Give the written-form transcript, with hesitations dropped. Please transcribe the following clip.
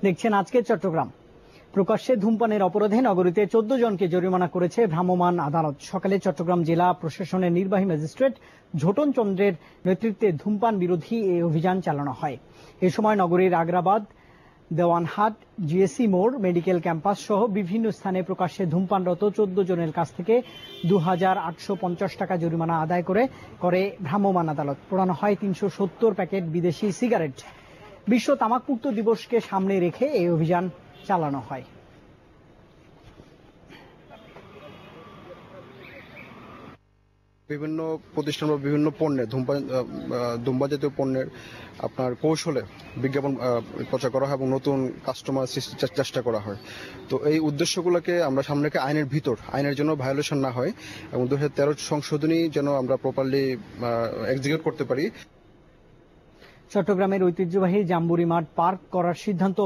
দেখছেন আজকের চট্টগ্রাম। প্রকাশ্যে ধূমপানের অপরাধে নগরীতে 14 জনকে জরিমানা করেছে ভ্রাম্যমাণ আদালত। সকালে চট্টগ্রাম জেলা প্রশাসনের নির্বাহী ম্যাজিস্ট্রেট ঝোটন চন্দ্রের নেতৃত্বে ধূমপান বিরোধী এই অভিযান চালানো হয়। এ সময় নগরীর আগ্রাবাদ, দেওয়ানহাট, জিএসি মোড়, মেডিকেল ক্যাম্পাস সহ বিভিন্ন স্থানে প্রকাশ্যে ধূমপানরত 14 জনের কাছ থেকে 2,850 টাকা জরিমানা আদায় করে ভ্রাম্যমাণ আদালত। পোড়ানো হয় 370 প্যাকেট বিদেশি সিগারেট। বিশ্ব তামাকমুক্ত দিবসকে সামনে রেখে এই অভিযান চালানো হয়। বিভিন্ন প্রতিষ্ঠান বা বিভিন্ন পণ্যের ধূমপান জাতীয় পণ্যের আপনার কৌশলে বিজ্ঞাপন প্রচার করা হয় এবং নতুন কাস্টমার সৃষ্টির চেষ্টা করা হয়। তো এই উদ্দেশ্যগুলোকে আমরা সামনে রেখে আইনের জন্য ভায়োলেশন না হয় এবং 2013 সংশোধনী যেন আমরা প্রপারলি এক্সিকিউট করতে পারি। চট্টগ্রামের ঐতিহ্যবাহী জাম্বুরি মাঠ পার্ক করার সিদ্ধান্ত